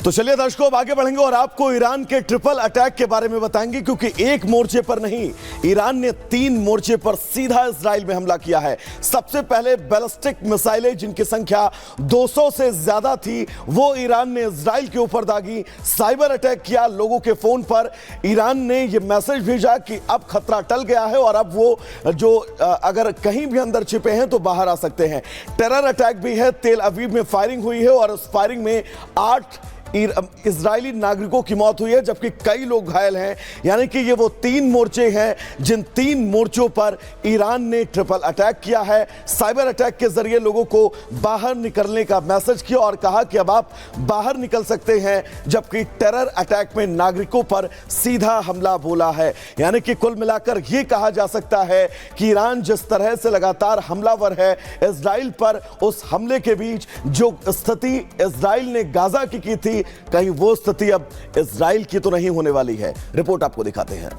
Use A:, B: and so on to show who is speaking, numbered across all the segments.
A: तो चलिए दर्शकों, अब आगे बढ़ेंगे और आपको ईरान के ट्रिपल अटैक के बारे में बताएंगे, क्योंकि एक मोर्चे पर नहीं, ईरान ने 3 मोर्चे पर सीधा इजराइल में हमला किया है। सबसे पहले बैलिस्टिक मिसाइलें जिनकी संख्या 200 से ज्यादा थी, वो ईरान ने इजराइल के ऊपर दागी। साइबर अटैक किया, लोगों के फोन पर ईरान ने यह मैसेज भेजा कि अब खतरा टल गया है और अब वो जो अगर कहीं भी अंदर छिपे हैं तो बाहर आ सकते हैं। टेरर अटैक भी है, तेल अवीव में फायरिंग हुई है और उस फायरिंग में 8 इजरायली नागरिकों की मौत हुई है, जबकि कई लोग घायल हैं। यानी कि ये वो 3 मोर्चे हैं जिन 3 मोर्चों पर ईरान ने ट्रिपल अटैक किया है। साइबर अटैक के जरिए लोगों को बाहर निकलने का मैसेज किया और कहा कि अब आप बाहर निकल सकते हैं, जबकि टेरर अटैक में नागरिकों पर सीधा हमला बोला है। यानी कि कुल मिलाकर यह कहा जा सकता है कि ईरान जिस तरह से लगातार हमलावर है इजराइल पर, उस हमले के बीच जो स्थिति इजराइल ने गाजा की थी, कहीं वो स्थिति अब इजराइल की तो नहीं होने वाली है। रिपोर्ट आपको दिखाते हैं।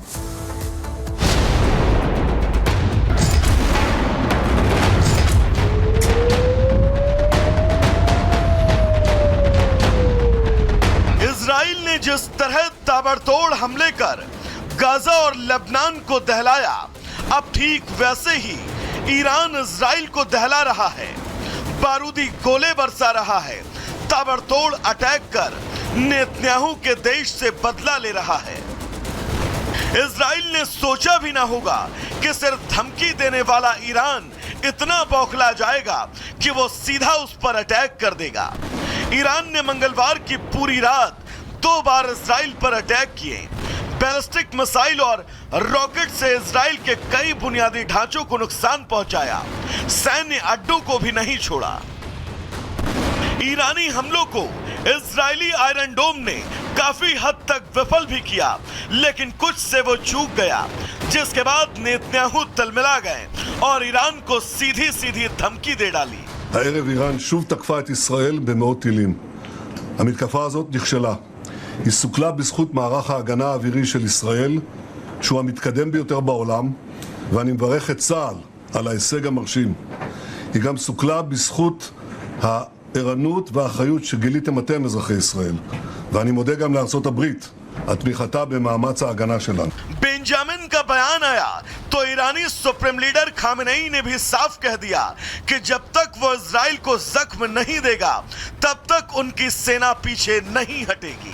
A: इजराइल ने जिस तरह ताबड़तोड़ हमले कर गाजा और लेबनान को दहलाया, अब ठीक वैसे ही ईरान इजराइल को दहला रहा है, बारूदी गोले बरसा रहा है, ताबड़तोड़ अटैक कर नेतन्याहू के देश से बदला ले रहा है। इजराइल ने सोचा भी ना होगा कि सिर्फ धमकी देने वाला ईरान इतना बौखला जाएगा कि वो सीधा उस पर अटैक कर देगा। ईरान ने मंगलवार की पूरी रात 2 बार इजराइल पर अटैक किए। बैलिस्टिक मिसाइल और रॉकेट से इजराइल के कई बुनियादी ढांचों को नुकसान पहुंचाया, सैन्य अड्डों को भी नहीं छोड़ा। ईरानी हमलों को इजरायली आयरन डोम ने काफी हद तक विफल भी किया, लेकिन कुछ से वो चूक गया, जिसके बाद नेतन्याहू तलमिला गए और ईरान को सीधी सीधी धमकी दे डाली।
B: הערב איראן שוב תקפה את ישראל במאות טילים. המתקפה הזאת נכשלה. היא סוכלה בזכות מערך ההגנה האווירי של ישראל, שהוא המתקדם ביותר בעולם, ואני מברך את צה"ל על ההישג המרשים. היא גם סוכלה בזכות הערנות והאחריות שגיליתם אתם אזרחי ישראל, ואני מודה גם לארצות הברית על תמיכתה במאמץ ההגנה שלנו.
A: बेंजामिन का बयान आया तो ईरानी सुप्रीम लीडर खामेनेई ने भी साफ कह दिया कि जब तक वो इजराइल को जख्म नहीं देगा तब तक उनकी सेना पीछे नहीं हटेगी।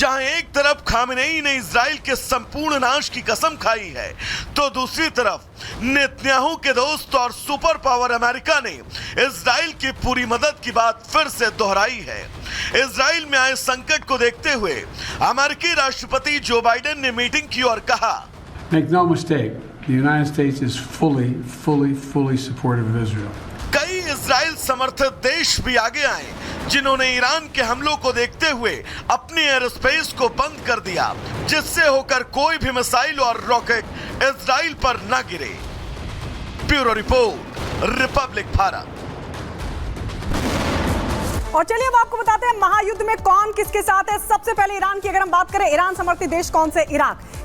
A: जहां एक तरफ खामेनेई ने इजराइल के संपूर्ण नाश की कसम खाई है, तो दूसरी तरफ नेतन्याहू के दोस्त और सुपर पावर अमेरिका ने इजराइल की पूरी मदद की बात फिर से दोहराई है। इजराइल में आए संकट को देखते हुए अमेरिकी राष्ट्रपति जो बाइडेन ने मीटिंग की और कहा,
C: Make no mistake, the United States is fully supportive of Israel.
A: कई इजराइल समर्थित देश भी आगे आए जिन्होंने ईरान के हमलों को देखते हुए अपने एयर स्पेस को बंद कर दिया, जिससे होकर कोई भी मिसाइल और रॉकेट इजराइल पर न गिरे। Bureau report, Republic Bharat.
D: और चलिए अब आपको बताते हैं महायुद्ध में कौन किसके साथ है। सबसे पहले ईरान की अगर हम बात करें, ईरान समर्थित देश कौन से?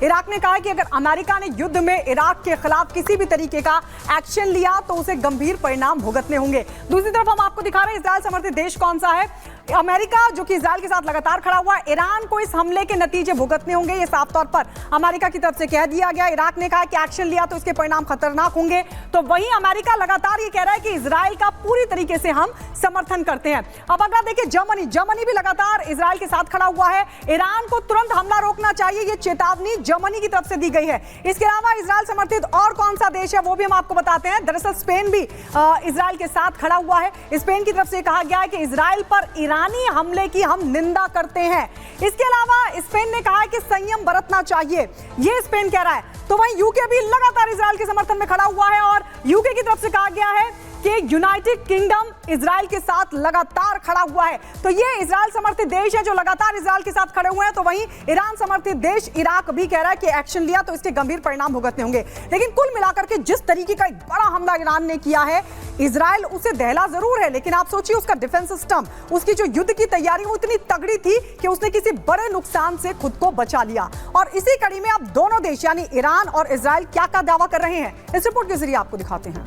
D: इराक ने कहा कि अगर अमेरिका ने युद्ध में इराक के खिलाफ किसी भी तरीके का एक्शन लिया तो उसे गंभीर परिणाम भुगतने होंगे। दूसरी तरफ हम आपको दिखा रहे हैं इजराइल समर्थित देश कौन सा है। अमेरिका जो कि इजराइल के साथ लगातार खड़ा हुआ है, ईरान को इस हमले के नतीजे भुगतने होंगे, ये साफ तौर पर अमेरिका की तरफ से कह दिया गया। इराक ने कहा कि एक्शन लिया तो इसके परिणाम खतरनाक होंगे, तो वहीं अमेरिका लगातार ये कह रहा है कि इजराइल का पूरी तरीके से हम समर्थन करते हैं। अब अगर देखिए जर्मनी भी लगातार इजराइल के साथ खड़ा हुआ है। ईरान को तुरंत हमला रोकना चाहिए, ये चेतावनी जर्मनी की तरफ से दी गई है। इसके अलावा इजराइल समर्थित और कौन सा देश है वो भी हम आपको बताते हैं। दरअसल स्पेन भी इजराइल के साथ खड़ा हुआ है। स्पेन की तरफ से कहा गया है कि इजराइल पर ईरानी हमले की हम निंदा करते हैं। इसके अलावा स्पेन ने कहा है कि संयम बरतना चाहिए, ये स्पेन कह रहा है। तो वहीं यूके भी लगातार इजराइल के समर्थन में खड़ा हुआ है और यूके की तरफ से कहा गया है कि यूनाइटेड किंगडम इजराइल के साथ लगातार खड़ा हुआ है। तो ये इजराइल समर्थित देश है जो लगातार इजराइल के साथ खड़े हुए हैं। तो वहीं ईरान समर्थित देश इराक भी कह रहा है कि एक्शन लिया तो इसके गंभीर परिणाम भुगतने होंगे। लेकिन कुल मिलाकर के जिस तरीके का एक बड़ा हमला ईरान ने किया है, इजराइल उसे दहला जरूर है, लेकिन आप सोचिए उसका डिफेंस सिस्टम, उसकी जो युद्ध की तैयारी वो इतनी तगड़ी थी कि उसने किसी बड़े नुकसान से खुद को बचा लिया। और इसी कड़ी में अब दोनों देश यानी ईरान और इजराइल क्या क्या दावा कर रहे हैं, इस रिपोर्ट के जरिए आपको दिखाते हैं।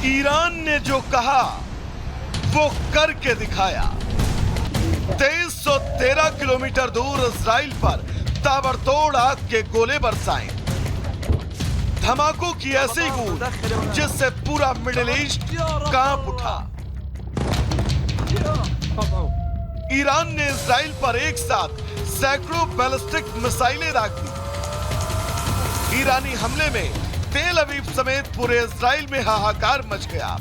A: ईरान ने जो कहा वो करके दिखाया। 2313 किलोमीटर दूर इजराइल पर ताबड़तोड़ आग के गोले बरसाए, धमाकों की ऐसी गूंज जिससे पूरा मिडिल ईस्ट कांप उठा। ईरान ने इजराइल पर एक साथ सैकड़ों बैलिस्टिक मिसाइलें दाग दी। ईरानी हमले में तेल अवीव समेत पूरे इजराइल में हाहाकार मच गया।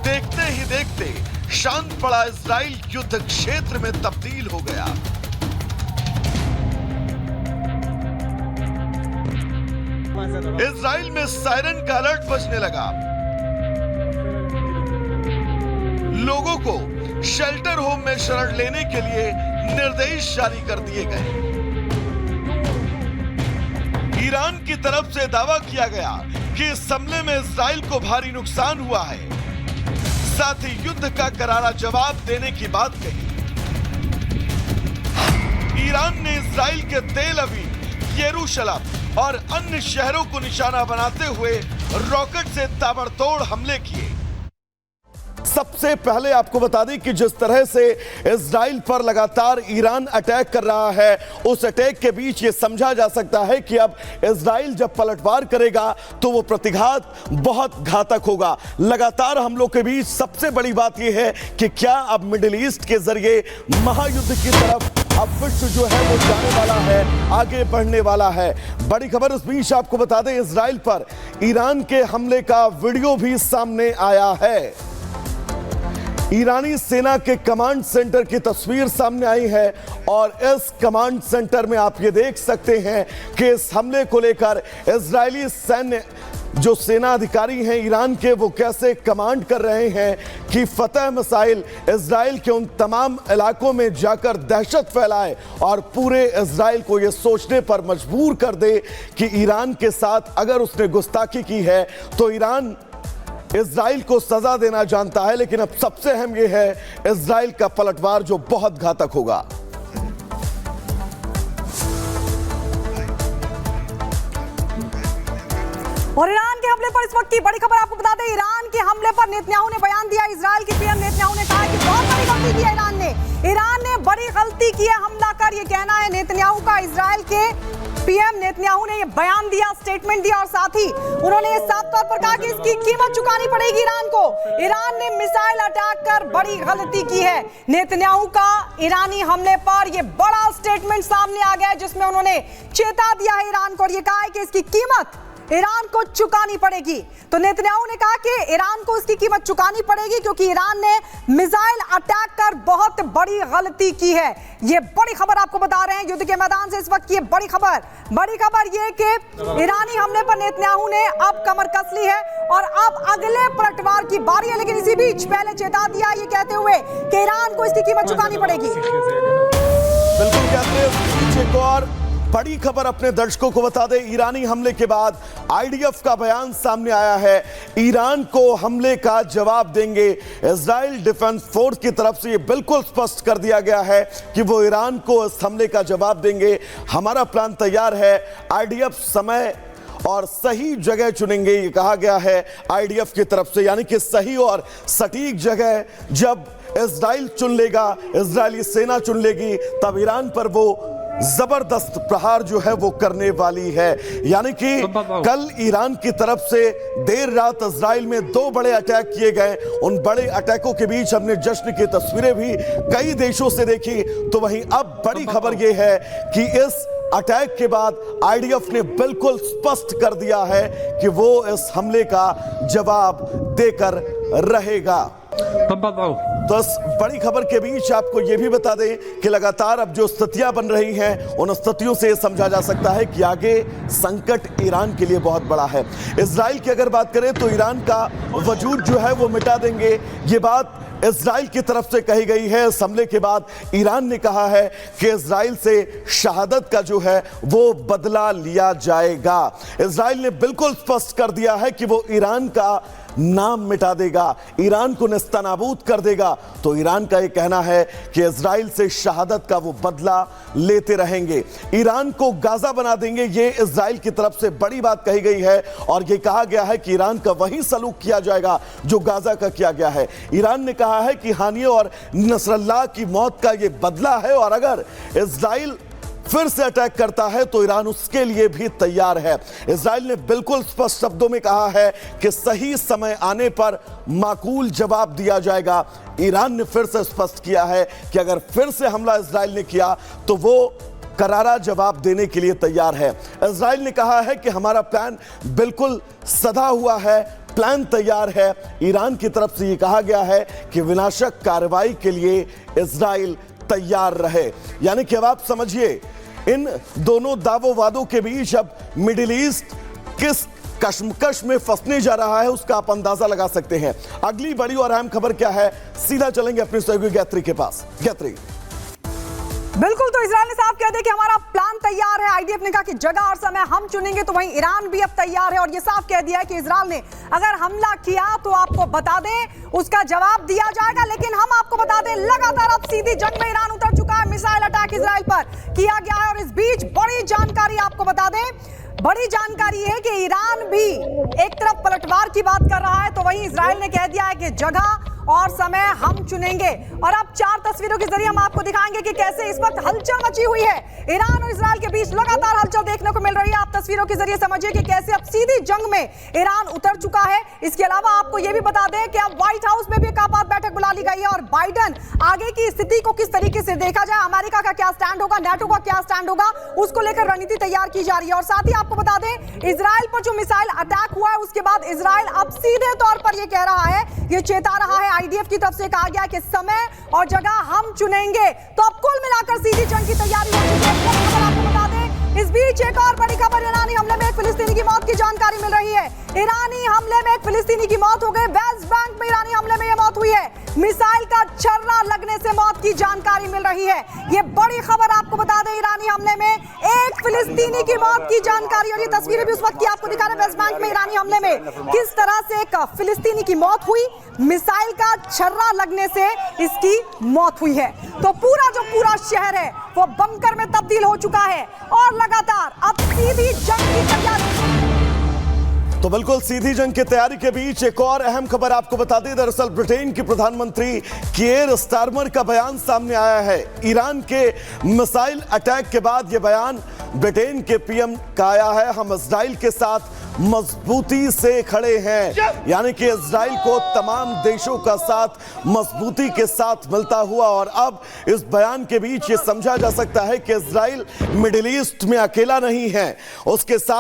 A: देखते ही देखते शांत पड़ा इजराइल युद्ध क्षेत्र में तब्दील हो गया। इजराइल में सायरन का अलर्ट बजने लगा। लोगों को शेल्टर होम में शरण लेने के लिए निर्देश जारी कर दिए गए। ईरान की तरफ से दावा किया गया कि इस हमले में इजराइल को भारी नुकसान हुआ है, साथ ही युद्ध का करारा जवाब देने की बात कही। ईरान ने इजराइल के तेल अवीव, यरूशलेम और अन्य शहरों को निशाना बनाते हुए रॉकेट से ताबड़तोड़ हमले किए। सबसे पहले आपको बता दें कि जिस तरह से इजराइल पर लगातार ईरान अटैक कर रहा है, उस अटैक के बीच ये समझा जा सकता है कि अब इजराइल जब पलटवार करेगा तो वो प्रतिघात बहुत घातक होगा। लगातार हमलों के बीच सबसे बड़ी बात यह है कि क्या अब मिडिल ईस्ट के जरिए महायुद्ध की तरफ अब विश्व जो है वो जाने वाला है, आगे बढ़ने वाला है। बड़ी खबर इस बीच आपको बता दें, इजराइल पर ईरान के हमले का वीडियो भी सामने आया है। ईरानी सेना के कमांड सेंटर की तस्वीर सामने आई है और इस कमांड सेंटर में आप ये देख सकते हैं कि इस हमले को लेकर इजरायली सैन्य जो सेना अधिकारी हैं ईरान के, वो कैसे कमांड कर रहे हैं कि फतह मिसाइल इजराइल के उन तमाम इलाकों में जाकर दहशत फैलाए और पूरे इजराइल को ये सोचने पर मजबूर कर दे कि ईरान के साथ अगर उसने गुस्ताखी की है तो ईरान इजराइल को सजा देना जानता है। लेकिन अब सबसे अहम यह है इजराइल का पलटवार जो बहुत घातक होगा।
D: और ईरान के हमले पर इस वक्त की बड़ी खबर आपको बता दें, ईरान के हमले पर नेतन्याहू ने बयान दिया। इजराइल के पीएम नेतन्याहू ने कहा कि बहुत बड़ी गलती की है ईरान ने बड़ी गलती की है हमला कर, ये कहना है नेतन्याहू का। इजराइल के पीएम नेतन्याहू ने ये बयान दिया, स्टेटमेंट दिया और साथ ही उन्होंने ये साफ तौर पर कहा कि इसकी कीमत चुकानी पड़ेगी ईरान को। ईरान ने मिसाइल अटैक कर बड़ी गलती की है। नेतन्याहू का ईरानी हमले पर ये बड़ा स्टेटमेंट सामने आ गया है जिसमें उन्होंने चेता दिया है ईरान को और ये कहा है कि इसकी कीमत ईरान को चुकानी पड़ेगी। तो नेतन्याहू ने कहा कि ईरान को इसकी कीमत चुकानी पड़ेगी क्योंकि ईरान ने मिसाइल अटैक कर बहुत बड़ी गलती की है। ये बड़ी खबर आपको बता रहे हैं युद्ध के मैदान से इस वक्त की बड़ी खबर ये कि ईरानी हमले पर नेतन्याहू ने अब कमर कस ली है और अब अगले पलटवार की बारी है। लेकिन इसी बीच पहले चेता दिया ये कहते हुए कि ईरान को इसकी कीमत चुकानी पड़ेगी।
A: बिल्कुल कहते हैं। एक और बड़ी खबर अपने दर्शकों को बता दें, ईरानी हमले के बाद आईडीएफ का बयान सामने आया है। ईरान को हमले का जवाब देंगे। इजराइल डिफेंस फोर्स की तरफ से ये बिल्कुल स्पष्ट कर दिया गया है कि वो ईरान को इस हमले का जवाब देंगे। हमारा प्लान तैयार है, आईडीएफ समय और सही जगह चुनेंगे, ये कहा गया है आईडीएफ की तरफ से। यानी कि सही और सटीक जगह जब इजराइल चुन लेगा, इजरायली सेना चुन लेगी, तब ईरान पर वो जबरदस्त प्रहार जो है वो करने वाली है। यानी कि कल ईरान की तरफ से देर रात इजराइल में 2 बड़े अटैक किए गए। उन बड़े अटैकों के बीच हमने जश्न की तस्वीरें भी कई देशों से देखी। तो वहीं अब बड़ी खबर यह है कि इस अटैक के बाद आईडीएफ ने बिल्कुल स्पष्ट कर दिया है कि वो इस हमले का जवाब देकर रहेगा। तो इस बड़ी खबर के बीच आपको यह भी बता दें कि लगातार अब जो स्थितियां बन रही हैं, उन स्थितियों से समझा जा सकता है कि आगे संकट ईरान के लिए बहुत बड़ा है। इजराइल की अगर बात करें तो ईरान का वजूद जो है वो मिटा देंगे। ये बात इजराइल की तरफ से कही गई है। इस हमले के बाद ईरान ने कहा है कि इजराइल से शहादत का जो है वो बदला लिया जाएगा। इजराइल ने बिल्कुल स्पष्ट कर दिया है कि वो ईरान का नाम मिटा देगा, ईरान को नेस्तनाबूद कर देगा। तो ईरान का यह कहना है कि इजराइल से शहादत का वो बदला लेते रहेंगे, ईरान को गाजा बना देंगे। ये इजराइल की तरफ से बड़ी बात कही गई है और ये कहा गया है कि ईरान का वही सलूक किया जाएगा जो गाजा का किया गया है। ईरान ने कहा है कि हानिया और नसरल्लाह की मौत का ये बदला है और अगर इजराइल फिर से अटैक करता है तो ईरान उसके लिए भी तैयार है। इजराइल ने बिल्कुल स्पष्ट शब्दों में कहा है कि सही समय आने पर माकूल जवाब दिया जाएगा। ईरान ने फिर से स्पष्ट किया है कि अगर फिर से हमला इजराइल ने किया तो वो करारा जवाब देने के लिए तैयार है। इजराइल ने कहा है कि हमारा प्लान बिल्कुल सधा हुआ है, प्लान तैयार है। ईरान की तरफ से यह कहा गया है कि विनाशक कार्रवाई के लिए इजराइल तैयार रहे। यानी कि अब आप समझिए इन दोनों दावों वादों के बीच अब मिडिल ईस्ट किस कश्मकश में फंसने जा रहा है उसका आप अंदाजा लगा सकते हैं। अगली बड़ी और अहम खबर क्या है, सीधा चलेंगे अपने सहयोगी गायत्री के पास। गायत्री।
D: बिल्कुल, तो इजराइल ने साफ कह दिया कि हमारा प्लान तैयार है। आईडीएफ ने कहा कि जगह और समय हम चुनेंगे, तो वहीं ईरान भी अब तैयार है और ये साफ कह दिया है कि इजराइल ने अगर हमला किया तो आपको बता दें, उसका जवाब दिया जाएगा। लेकिन हम आपको बता दें, लगातार अब सीधी जंग में ईरान उतर चुका है। मिसाइल अटैक इजराइल पर किया गया है और इस बीच बड़ी जानकारी आपको बता दें, बड़ी जानकारी है कि ईरान भी एक तरफ पलटवार की बात कर रहा है तो वहीं इजराइल ने कह दिया है कि जगह और समय हम चुनेंगे। और अब 4 तस्वीरों के जरिए हम आपको दिखाएंगे कि कैसे इस वक्त हलचल मची हुई है। ईरान और इजराइल के बीच लगातार हलचल देखने को मिल रही है। आप तस्वीरों के जरिए समझिए कि कैसे अब सीधी जंग में ईरान उतर चुका है। इसके अलावा आपको यह भी बता दें कि अब व्हाइट हाउस में भी एक आपात बैठक बुला ली गई है और बाइडेन आगे की स्थिति को किस तरीके से देखा जाए, अमेरिका का क्या स्टैंड होगा, नाटो का क्या स्टैंड होगा, उसको लेकर रणनीति तैयार की जा रही है। और साथ ही आपको बता दें, इजराइल पर जो मिसाइल अटैक हुआ है उसके बाद इजराइल अब सीधे तौर पर यह कह रहा है, यह चेता रहा है, आईडीएफ की तरफ से कहा गया कि समय और जगह हम चुनेंगे। तो अब कुल मिलाकर सीधी जंग की तैयारी हो चुकी है। खबर आपको बता दें, इस बीच एक और बड़ी खबर, ईरानी हमले में एक फिलिस्तीनी की मौत की जानकारी मिल रही है। ईरानी हमले में एक फिलिस्तीनी की मौत हो गई। वेस्ट बैंक में ईरानी हमले में यह मौत हुई है। मिसाइल का छर्रा लगने से मौत की जानकारी मिल रही है। यह बड़ी खबर आपको बता दें, ईरानी हमले में एक फिलिस्तीनी की मौत की जानकारी। और ये तस्वीरें भी उस वक्त की आपको दिखा रहे हैं, वेस्ट बैंक में ईरानी हमले में किस तरह से एक फिलिस्तीनी की मौत हुई, मिसाइल का छर्रा लगने से इसकी मौत हुई है। तो पूरा शहर है वो बंकर में तब्दील हो चुका है और लगातार अब सीधी जंग की तैयारी।
A: तो बिल्कुल सीधी जंग की तैयारी के बीच एक और अहम खबर आपको बता दें। दरअसल ब्रिटेन के प्रधानमंत्री कियर स्टारमर का बयान सामने आया है। ईरान के मिसाइल अटैक के बाद यह बयान ब्रिटेन के पीएम का आया है। हम इजराइल के साथ मजबूती से खड़े हैं, यानी कि इजराइल को तमाम देशों का साथ मजबूती के साथ मिलता हुआ। और अब इस बयान के बीच ये समझा जा सकता है कि इजराइल मिडिल ईस्ट में अकेला नहीं है, उसके साथ